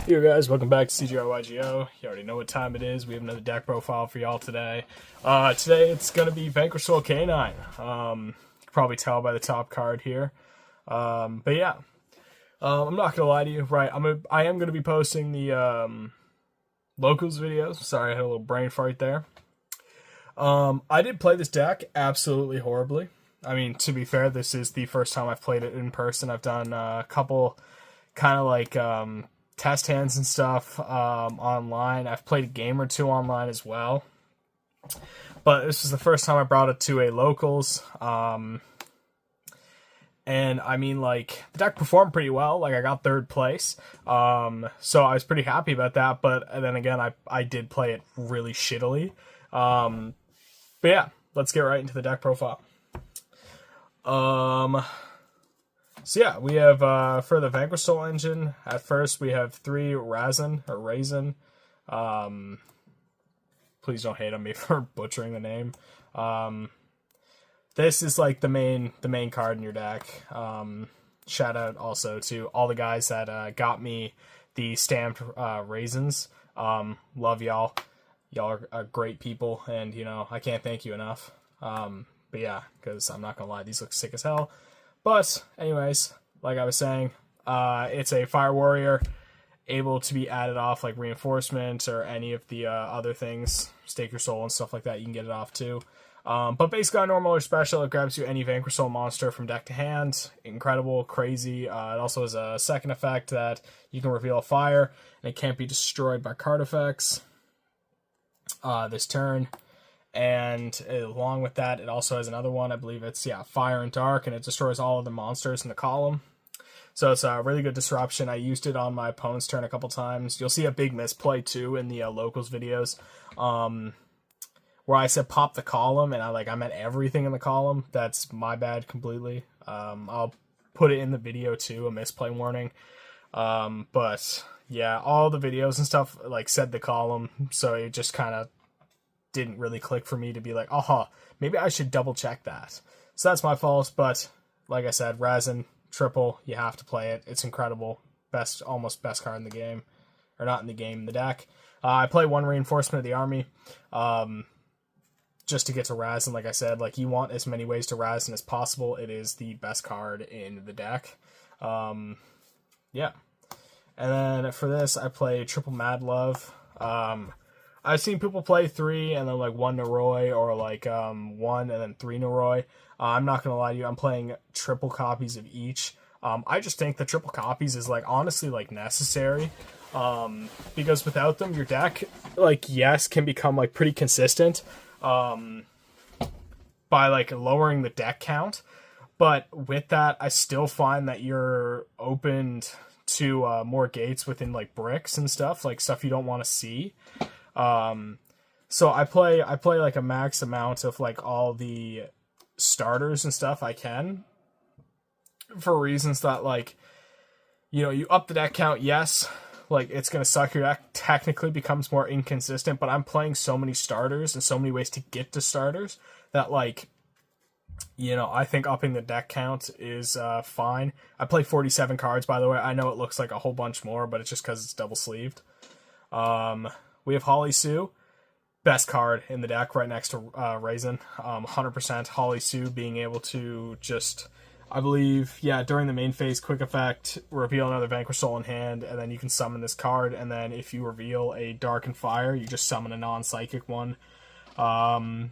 Hey guys, welcome back to yugioh. You already know what time it is. We have another deck profile for y'all today. Today it's going to be Vanquish Soul K9. You can probably tell by the top card here. But yeah, I'm not going to lie to you. Right, I am going to be posting the locals videos. Sorry, I had a little brain fart there. I did play this deck absolutely horribly. I mean, to be fair, this is the first time I've played it in person. I've done a couple kind of like test hands and stuff online. I've played a game or two online as well. But this is the first time I brought it to a locals. And I mean, like, the deck performed pretty well. Like, I got third place. So I was pretty happy about that. But then again, I did play it really shittily. But yeah, let's get right into the deck profile. So yeah, we have, for the Vanquish Soul engine, at first we have 3 Raisin. Please don't hate on me for butchering the name. This is like the main card in your deck. Shout out also to all the guys that, got me the stamped, raisins. Love y'all. Y'all are great people, and, you know, I can't thank you enough. But yeah, because I'm not gonna lie, these look sick as hell. But anyways, like I was saying, it's a Fire Warrior, able to be added off like Reinforcement or any of the other things, Stake Your Soul and stuff like that. You can get it off too. But basically on normal or special, it grabs you any Vanquish Soul monster from deck to hand. Incredible, crazy. It also has a second effect that you can reveal a fire, and it can't be destroyed by card effects this turn. And along with that, it also has another one. I believe it's, Fire and Dark, and it destroys all of the monsters in the column. So it's a really good disruption. I used it on my opponent's turn a couple times. You'll see a big misplay, too, in the locals videos, where I said pop the column, and I meant everything in the column. That's my bad completely. I'll put it in the video, too, a misplay warning. But, yeah, all the videos and stuff, like, said the column, so it just kind of didn't really click for me to be like, aha, maybe I should double check that. So that's my fault, but like I said, Raisin, triple, you have to play it. It's incredible. Almost best card in the game. Or not in the game, in the deck. I play 1 Reinforcement of the army. Just to get to Raisin, like I said, like you want as many ways to Raisin as possible. It is the best card in the deck. Yeah. And then for this, I play triple Mad Love. I've seen people play 3 and then like 1 Noroi, or like 1 and then 3 Noroi. I'm not gonna lie to you, I'm playing triple copies of each. I just think the triple copies is like honestly like necessary, because without them your deck, like, yes, can become like pretty consistent by like lowering the deck count, but with that I still find that you're opened to more gates within like bricks and stuff, like stuff you don't want to see. So I play like a max amount of like all the starters and stuff I can, for reasons that, like, you know, you up the deck count, yes, like it's gonna suck, your deck technically becomes more inconsistent, but I'm playing so many starters and so many ways to get to starters that, like, you know, I think upping the deck count is fine. I play 47 cards, by the way. I know it looks like a whole bunch more, but it's just because it's double sleeved. We have Holly Sue, best card in the deck, right next to Raisin. 100% Holly Sue being able to just, I believe, during the main phase, quick effect, reveal another Vanquish Soul in hand, and then you can summon this card, and then if you reveal a Dark and Fire, you just summon a non-psychic one, or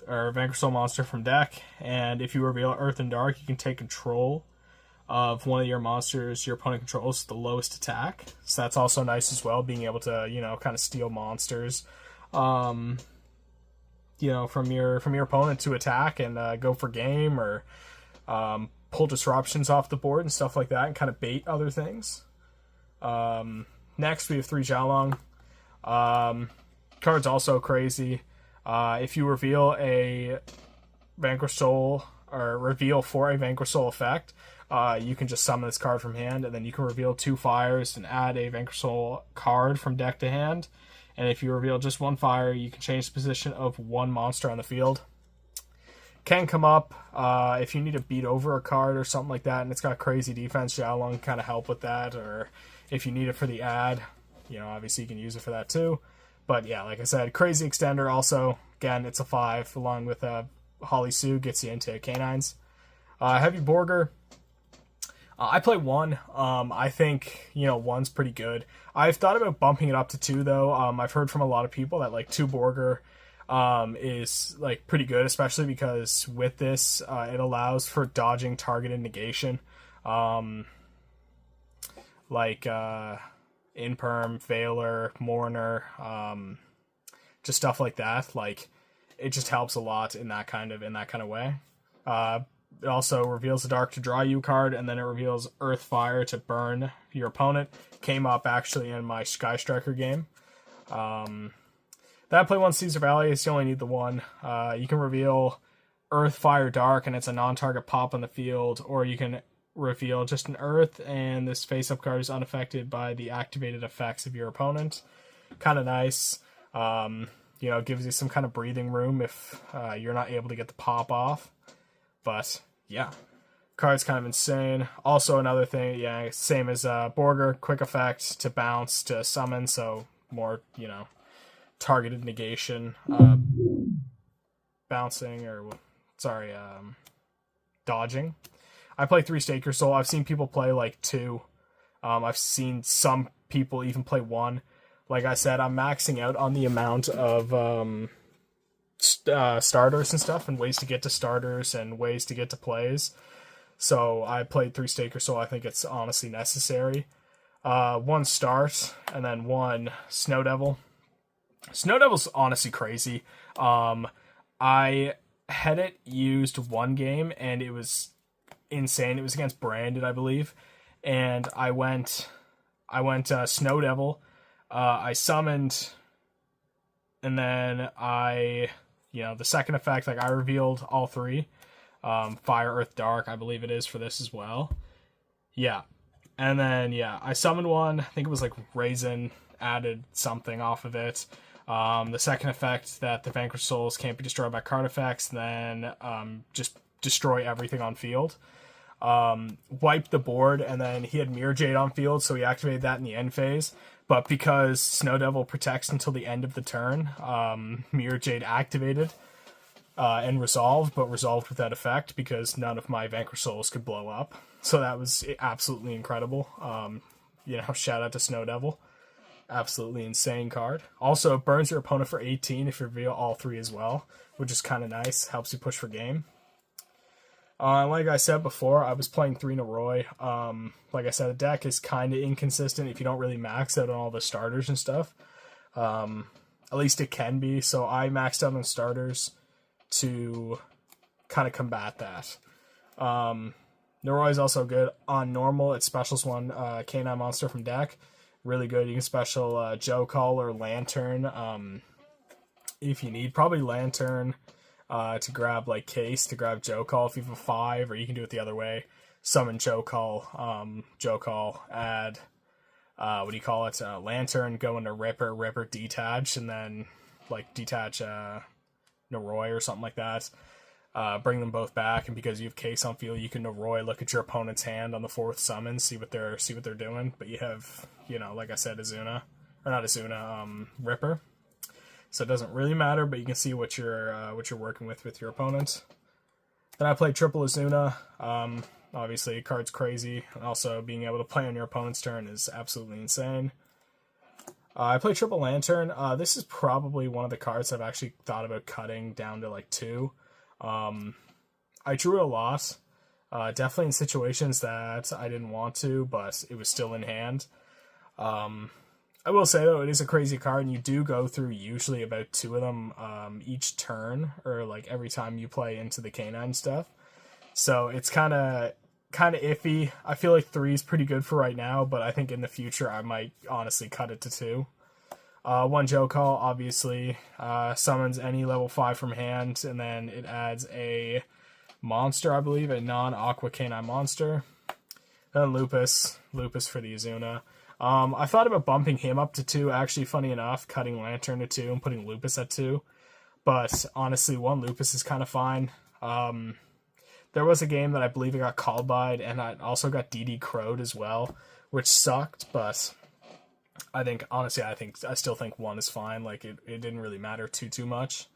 Vanquish Soul monster from deck, and if you reveal Earth and Dark, you can take control of one of your monsters your opponent controls, the lowest attack. So that's also nice as well, being able to, you know, kind of steal monsters, you know, from your opponent to attack and go for game, or pull disruptions off the board and stuff like that, and kind of bait other things. Next, we have 3 Xiaolong. Card's also crazy. If you reveal a Vanquish Soul, or reveal for a Vanquish Soul effect, you can just summon this card from hand, and then you can reveal 2 fires and add a Vanquish Soul card from deck to hand. And if you reveal just 1 fire, you can change the position of 1 monster on the field. Can come up if you need to beat over a card or something like that, and it's got crazy defense. Xiaolong can kind of help with that, or if you need it for the ad, you know, obviously you can use it for that too. But yeah, like I said, crazy extender also. Again, it's a 5, along with Holly Sue, gets you into canines. Heavy Borger. I play 1. I think, you know, 1's pretty good. I've thought about bumping it up to 2, though. I've heard from a lot of people that, like, 2 Borger is, like, pretty good, especially because with this, it allows for dodging targeted negation. Like, Imperm, Veiler, Mourner, just stuff like that. Like, it just helps a lot in that kind of way. It also reveals the Dark to draw you card, and then it reveals Earth Fire to burn your opponent. Came up actually in my Sky Striker game. Then I play 1 Caesar Valley, so you only need the 1. You can reveal Earth Fire Dark, and it's a non-target pop on the field, or you can reveal just an Earth, and this face-up card is unaffected by the activated effects of your opponent. Kind of nice. You know, it gives you some kind of breathing room if you're not able to get the pop off. But yeah, card's kind of insane. Also another thing, yeah, same as Borger, quick effect to bounce to summon, so more, you know, targeted negation, bouncing, or sorry, dodging. I play 3 Staker Soul. I've seen people play like 2. I've seen some people even play 1. Like I said, I'm maxing out on the amount of starters and stuff, and ways to get to starters and ways to get to plays. So I played 3 Staker Soul. I think it's honestly necessary. 1 Start, and then 1 Snow Devil. Snow Devil's honestly crazy. I had it used 1 game, and it was insane. It was against Branded, I believe, and I went Snow Devil. I summoned, and then you know, the second effect, like, I revealed all 3. Fire, Earth, Dark, I believe it is for this as well. Yeah. And then, yeah, I summoned 1. I think it was, like, Raisin, added something off of it. The second effect, that the Vanquished Souls can't be destroyed by card effects, then just destroy everything on field. Wiped the board, and then he had Mirror Jade on field, so he activated that in the end phase. But because Snow Devil protects until the end of the turn, Mirror Jade activated and resolved, but resolved without effect because none of my Vanquished Souls could blow up. So that was absolutely incredible. You know, shout out to Snow Devil. Absolutely insane card. Also, it burns your opponent for 18 if you reveal all 3 as well, which is kind of nice. Helps you push for game. Like I said before, I was playing 3 Noroi. Like I said, the deck is kind of inconsistent if you don't really max out on all the starters and stuff. At least it can be. So I maxed out on starters to kind of combat that. Noroi is also good. On normal, it specials 1 Canine Monster from deck. Really good. You can special Joe Call or Lantern if you need. Probably Lantern. To grab, like, Case, to grab Joe Call if you have a 5, or you can do it the other way. Summon Joe Call, add, what do you call it, Lantern, go into Ripper, detach, and then, like, detach, Noroi or something like that. Bring them both back, and because you have Case on field, you can Noroi, look at your opponent's hand on the 4th summon, see what they're doing, but you have, you know, like I said, Ripper. So it doesn't really matter, but you can see what you're working with your opponent. Then I played triple Azuna. Obviously, card's crazy. And also, being able to play on your opponent's turn is absolutely insane. I played triple Lantern. This is probably one of the cards I've actually thought about cutting down to like 2. I drew a lot. Definitely in situations that I didn't want to, but it was still in hand. I will say, though, it is a crazy card, and you do go through usually about 2 of them each turn, or like every time you play into the canine stuff. So it's kind of iffy. I feel like 3 is pretty good for right now, but I think in the future I might honestly cut it to 2. 1 Joe Call, obviously, summons any level 5 from hand, and then it adds a monster, I believe, a non-aqua canine monster. Then Lupus for the Azuna. I thought about bumping him up to 2, actually, funny enough, cutting Lantern to 2 and putting Lupus at 2. But honestly, 1 Lupus is kind of fine. There was a game that I believe it got called by, and I also got DD crowed as well, which sucked, but honestly, I still think 1 is fine. Like, it didn't really matter too much.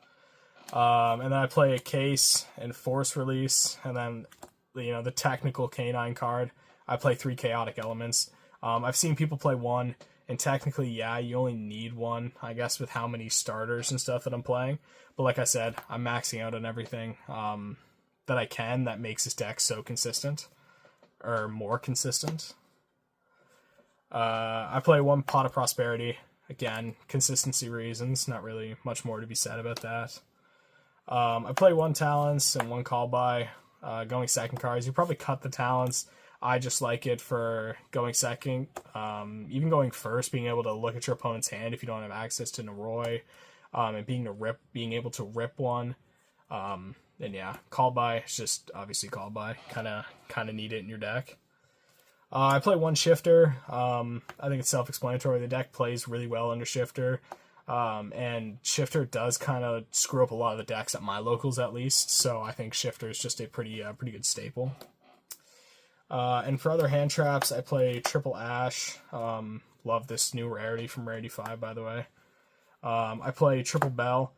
And then I play a case and force release, and then, the technical canine card. I play 3 chaotic elements. I've seen people play 1, and technically, yeah, you only need 1, I guess, with how many starters and stuff that I'm playing. But like I said, I'm maxing out on everything that I can that makes this deck so consistent, or more consistent. I play 1 Pot of Prosperity. Again, consistency reasons, not really much more to be said about that. I play 1 Talents and 1 Call By. Going second cards, you probably cut the Talents. I just like it for going second. Even going first, being able to look at your opponent's hand if you don't have access to Noroi, and being able to rip 1. And yeah, Call By, it's just obviously Call By. Kind of need it in your deck. I play 1 Shifter. I think it's self-explanatory. The deck plays really well under Shifter. And Shifter does kind of screw up a lot of the decks at my locals, at least. So I think Shifter is just a pretty good staple. And for other hand traps, I play Triple Ash. Love this new rarity from Rarity 5, by the way. I play Triple Bell.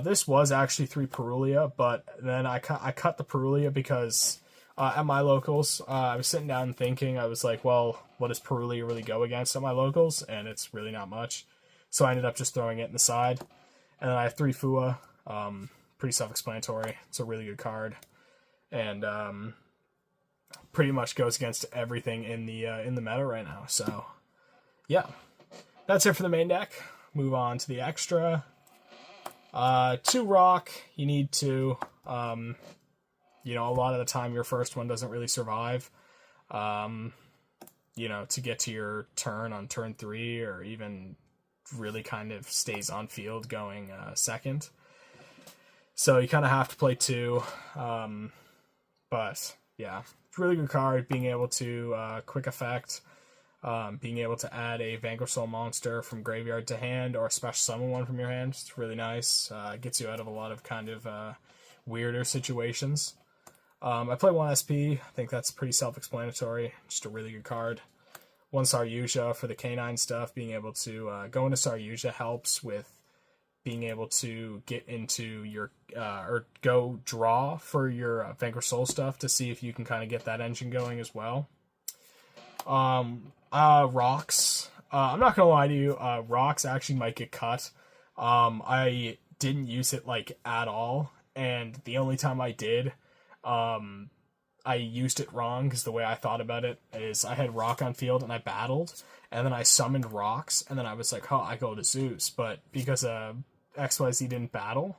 This was actually 3 Perulia, but then I cut the Perulia because at my locals, I was sitting down and thinking, I was like, well, what does Perulia really go against at my locals? And it's really not much. So I ended up just throwing it in the side. And then I have 3 Fua. Pretty self-explanatory. It's a really good card. And pretty much goes against everything in the meta right now. So yeah. That's it for the main deck. Move on to the extra. 2 rock, you need 2. A lot of the time your first one doesn't really survive. To get to your turn on turn 3, or even really kind of stays on field going second. So you kind of have to play 2. But yeah, really good card. Being able to quick effect. Being able to add a Vanquish Soul monster from graveyard to hand, or special summon one from your hand. It's really nice. Gets you out of a lot of kind of weirder situations. I play 1 SP. I think that's pretty self-explanatory. Just a really good card. 1 Saryuja for the canine stuff. Being able to go into Saryuja helps with being able to get into your or go draw for your Vanquish Soul stuff to see if you can kind of get that engine going as well. Rocks. I'm not gonna lie to you, rocks actually might get cut. I didn't use it at all, and the only time I did, I used it wrong, because the way I thought about it is I had rock on field and I battled, and then I summoned rocks, and then I was like, oh, I go to Zeus, but because XYZ didn't battle,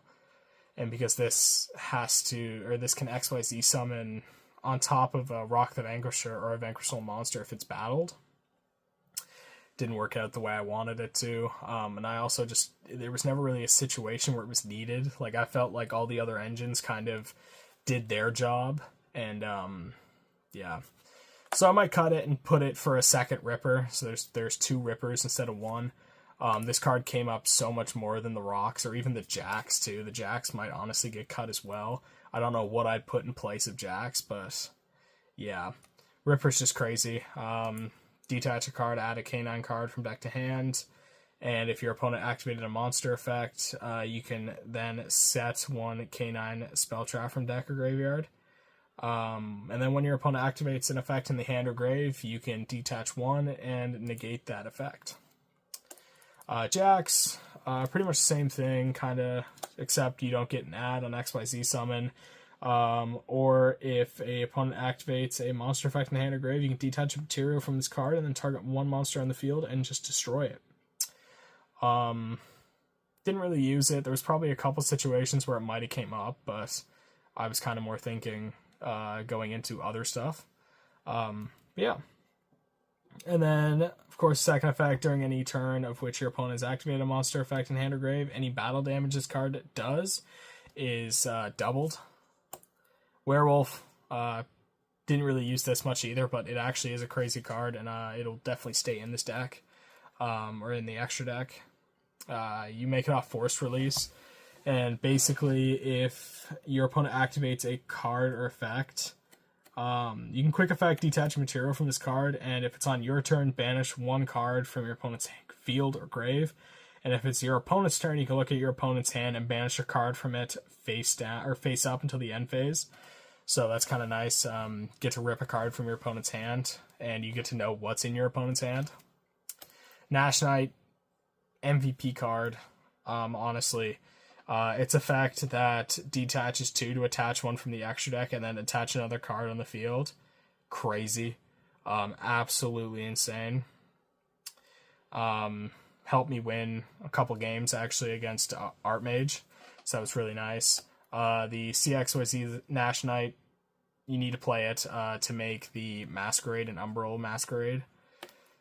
and because this can XYZ summon on top of a Rock the Vanquisher or a Vanquish Soul monster if it's battled. Didn't work out the way I wanted it to. And I also there was never really a situation where it was needed. I felt like all the other engines kind of did their job. And, yeah. So I might cut it and put it for a second Ripper. So there's 2 Rippers instead of 1. This card came up so much more than the Rocks, or even the Jacks, too. The Jacks might honestly get cut as well. I don't know what I'd put in place of Jacks, but yeah. Ripper's just crazy. Detach a card, add a canine card from deck to hand, and if your opponent activated a monster effect, you can then set 1 canine spell trap from deck or graveyard. And then when your opponent activates an effect in the hand or grave, you can detach 1 and negate that effect. Jacks, pretty much the same thing, kind of, except you don't get an add on XYZ summon. Or if a opponent activates a monster effect in the hand or grave, you can detach a material from this card and then target 1 monster on the field and just destroy it. Didn't really use it. There was probably a couple situations where it might have came up, but I was kind of more thinking going into other stuff. Yeah. And then, of course, second effect, during any turn of which your opponent has activated a monster effect in hand or grave, any battle damage this card does is doubled. Werewolf, didn't really use this much either, but it actually is a crazy card, and it'll definitely stay in this deck, or in the extra deck. You make it off force release, And basically, if your opponent activates a card or effect, you can quick effect detach material from this card, and if it's on your turn, banish one card from your opponent's field or grave. And if it's your opponent's turn, you can look at your opponent's hand and banish a card from it face down or face up until the end phase. So that's kind of nice. Get to rip a card from your opponent's hand, and you get to know what's in your opponent's hand. Nash Knight, MVP card. Honestly, its effect that detaches 2 to attach one from the extra deck and then attach another card on the field. Crazy. Absolutely insane. Helped me win a couple games actually against Art Mage, so that was really nice. The CXYZ Nash Knight, you need to play it to make the Masquerade and Umbral Masquerade.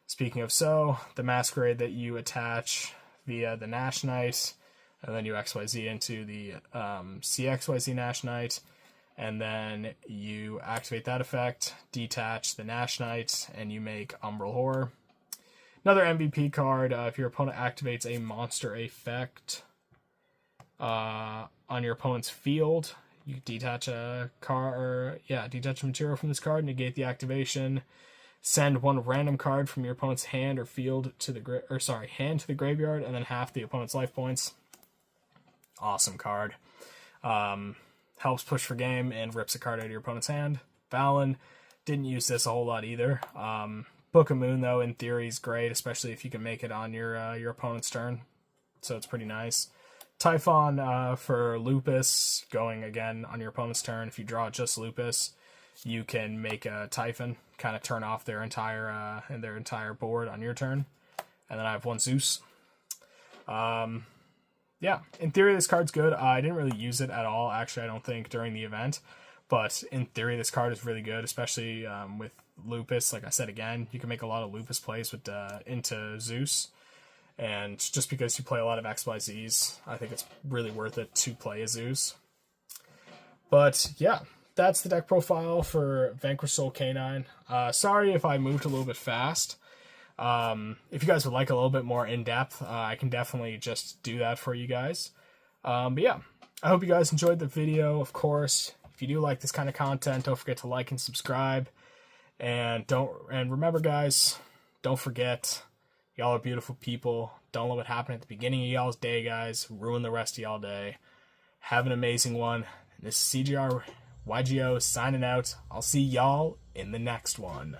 Speaking of the Masquerade that you attach via the Nash Knight, and then you XYZ into the CXYZ Nash Knight, and then you activate that effect, detach the Nash Knight, and you make Umbral Horror. Another MVP card, if your opponent activates a monster effect on your opponent's field, you detach a detach a material from this card, negate the activation, send one random card from your opponent's hand or field to the hand to the graveyard, and then half the opponent's life points. Awesome card. Helps push for game and rips a card out of your opponent's hand. Valen, didn't use this a whole lot either. Book of Moon, though, in theory is great, especially if you can make it on your opponent's turn. So it's pretty nice. Typhon for Lupus, going again on your opponent's turn. If you draw just Lupus, you can make a Typhon, kind of turn off their entire board on your turn. And then I have one Zeus. Yeah, in theory this card's good. I didn't really use it at all, actually, I don't think, during the event. But in theory this card is really good, especially with Lupus. Like I said again, you can make a lot of Lupus plays with into Zeus. And just because you play a lot of XYZs, I think it's really worth it to play a Zeus. But yeah, that's the deck profile for Vanquish Soul Canine. Sorry if I moved a little bit fast. If you guys would like a little bit more in-depth, I can definitely just do that for you guys. But yeah, I hope you guys enjoyed the video. Of course, if you do like this kind of content, don't forget to like and subscribe. And remember, guys, don't forget, y'all are beautiful people. Don't let what happened at the beginning of y'all's day, guys, ruin the rest of y'all day. Have an amazing one. This is CGR YGO signing out. I'll see y'all in the next one.